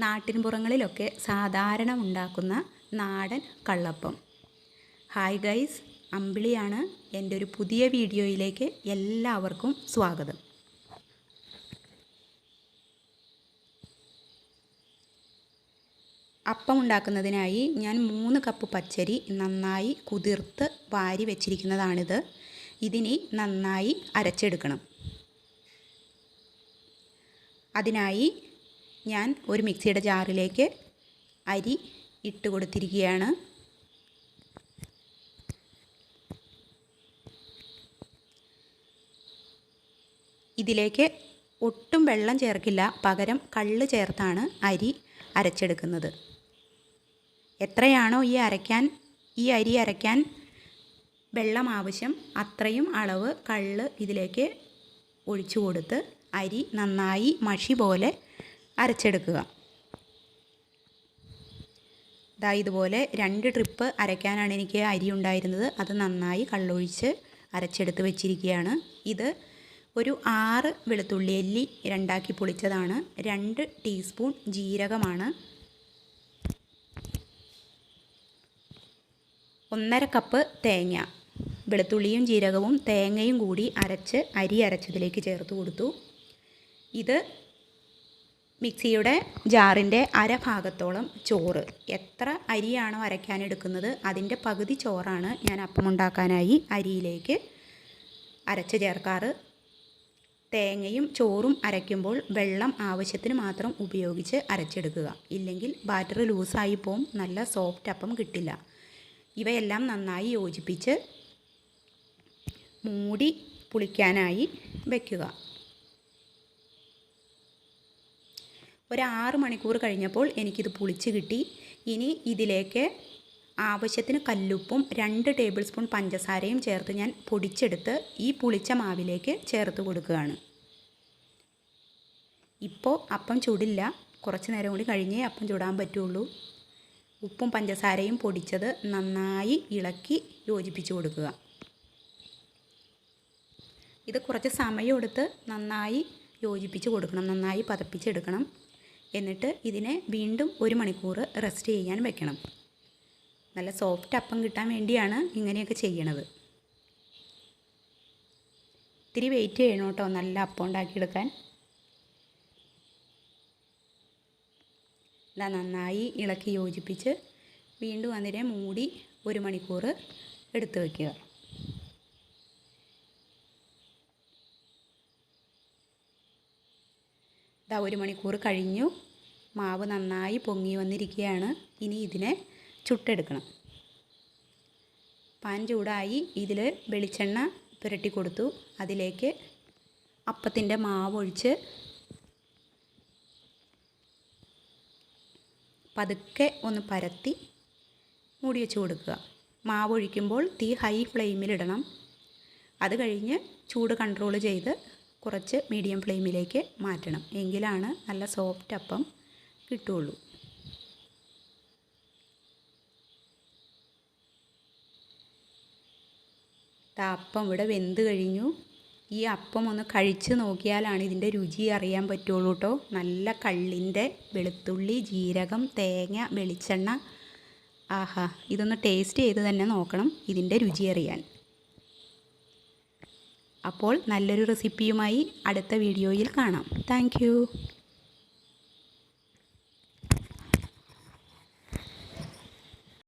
നാട്ടിൻപുറങ്ങളിലൊക്കെ സാധാരണ ഉണ്ടാക്കുന്ന നാടൻ കള്ളപ്പം. Hi guys, അമ്പിളിയാണ്. എൻ്റെ ഒരു പുതിയ വീഡിയോയിലേക്ക് എല്ലാവർക്കും സ്വാഗതം. അപ്പം ഉണ്ടാക്കുന്നതിനായി ഞാൻ 3 കപ്പ് പച്ചരി നന്നായി കുതിർത്ത് വാരി വെച്ചിരിക്കുന്നതാണിത്. ഇതിനി നന്നായി അരച്ചെടുക്കണം. അതിനായി ഞാൻ ഒരു മിക്സിയുടെ ജാറിലേക്ക് അരി ഇട്ട് കൊടുത്തിരിക്കുകയാണ്. ഇതിലേക്ക് ഒട്ടും വെള്ളം ചേർക്കില്ല, പകരം കള്ള് ചേർത്താണ് അരി അരച്ചെടുക്കുന്നത്. എത്രയാണോ ഈ അരി അരയ്ക്കാൻ വെള്ളം ആവശ്യം, അത്രയും അളവ് കള്ള് ഇതിലേക്ക് ഒഴിച്ചു കൊടുത്ത് അരി നന്നായി മഷി പോലെ അരച്ചെടുക്കുക. ഇതുപോലെ 2 ട്രിപ്പ് അരയ്ക്കാനാണ് എനിക്ക് അരി ഉണ്ടായിരുന്നത്. അത് നന്നായി കള്ളൊഴിച്ച് അരച്ചെടുത്ത് വെച്ചിരിക്കുകയാണ്. ഇത് ഒരു 6 വെളുത്തുള്ളി അല്ലി 2ആക്കി പൊളിച്ചതാണ്. 2 ടീസ്പൂൺ ജീരകമാണ്. 1/2 കപ്പ് തേങ്ങ, വെളുത്തുള്ളിയും ജീരകവും തേങ്ങയും കൂടി അരച്ച് അരി അരച്ചതിലേക്ക് ചേർത്ത് കൊടുത്തു. ഇത് മിക്സിയുടെ ജാറിൻ്റെ അരഭാഗത്തോളം ചോറ്. എത്ര അരിയാണോ അരയ്ക്കാനെടുക്കുന്നത് അതിൻ്റെ പകുതി ചോറാണ് ഞാൻ അപ്പമുണ്ടാക്കാനായി അരിയിലേക്ക് അരച്ച് ചേർക്കാറ്. തേങ്ങയും ചോറും അരയ്ക്കുമ്പോൾ വെള്ളം ആവശ്യത്തിന് മാത്രം ഉപയോഗിച്ച് അരച്ചെടുക്കുക. ഇല്ലെങ്കിൽ ബാറ്റർ ലൂസായി പോവും, നല്ല സോഫ്റ്റ് അപ്പം കിട്ടില്ല. ഇവയെല്ലാം നന്നായി യോജിപ്പിച്ച് മൂടി പുളിക്കാനായി വയ്ക്കുക. ഒരു 6 മണിക്കൂർ കഴിഞ്ഞപ്പോൾ എനിക്കിത് പുളിച്ച് കിട്ടി. ഇനി ഇതിലേക്ക് ആവശ്യത്തിന് കല്ലുപ്പും 2 ടേബിൾ സ്പൂൺ പഞ്ചസാരയും ചേർത്ത് ഞാൻ പൊടിച്ചെടുത്ത് ഈ പുളിച്ച മാവിലേക്ക് ചേർത്ത് കൊടുക്കുകയാണ്. ഇപ്പോൾ അപ്പം ചുടില്ല, കുറച്ച് നേരം കൂടി കഴിഞ്ഞേ അപ്പം ചുടാൻ പറ്റുള്ളൂ. ഉപ്പും പഞ്ചസാരയും പൊടിച്ചത് നന്നായി ഇളക്കി യോജിപ്പിച്ച് കൊടുക്കുക. ഇത് കുറച്ച് സമയമെടുത്ത് നന്നായി യോജിപ്പിച്ച് കൊടുക്കണം, നന്നായി പതപ്പിച്ചെടുക്കണം. എന്നിട്ട് ഇതിനെ വീണ്ടും 1 മണിക്കൂർ റെസ്റ്റ് ചെയ്യാൻ വെക്കണം. നല്ല സോഫ്റ്റ് അപ്പം കിട്ടാൻ വേണ്ടിയാണ് ഇങ്ങനെയൊക്കെ ചെയ്യണത്. ഇത്തിരി വെയിറ്റ് ചെയ്യണം കേട്ടോ, നല്ല അപ്പം ഉണ്ടാക്കിയെടുക്കാൻ. നന്നായി ഇളക്കി യോജിപ്പിച്ച് വീണ്ടും അതിനെ മൂടി 1 മണിക്കൂർ എടുത്ത് വയ്ക്കുക. 1 മണിക്കൂർ കഴിഞ്ഞു. മാവ് നന്നായി പൊങ്ങി വന്നിരിക്കുകയാണ്. ഇനി ഇതിനെ ചുട്ടെടുക്കണം. പാൻ ചൂടായി, ഇതിൽ വെളിച്ചെണ്ണ പുരട്ടി കൊടുത്തു. അതിലേക്ക് അപ്പത്തിൻ്റെ മാവ് ഒഴിച്ച് പതുക്കെ ഒന്ന് പരത്തി മൂടി വെച്ച് കൊടുക്കുക. മാവ് ഒഴിക്കുമ്പോൾ തീ ഹൈ ഫ്ലെയിമിലിടണം. അത് കഴിഞ്ഞ് ചൂട് കൺട്രോൾ ചെയ്ത് കുറച്ച് മീഡിയം ഫ്ലെയിമിലേക്ക് മാറ്റണം. എങ്കിലാണ് നല്ല സോഫ്റ്റ് അപ്പം കിട്ടുള്ളൂ. അപ്പം ഇവിടെ വെന്ത് കഴിഞ്ഞു. ഈ അപ്പം ഒന്ന് കഴിച്ച് നോക്കിയാലാണ് ഇതിൻ്റെ രുചി അറിയാൻ പറ്റുള്ളൂ കേട്ടോ. നല്ല കള്ളിൻ്റെ വെളുത്തുള്ളി, ജീരകം, തേങ്ങ, വെളിച്ചെണ്ണ. ആഹാ, ഇതൊന്ന് ടേസ്റ്റ് ചെയ്ത് തന്നെ നോക്കണം ഇതിൻ്റെ രുചി അറിയാൻ. അപ്പോൾ നല്ലൊരു റെസിപ്പിയുമായി അടുത്ത വീഡിയോയിൽ കാണാം. താങ്ക്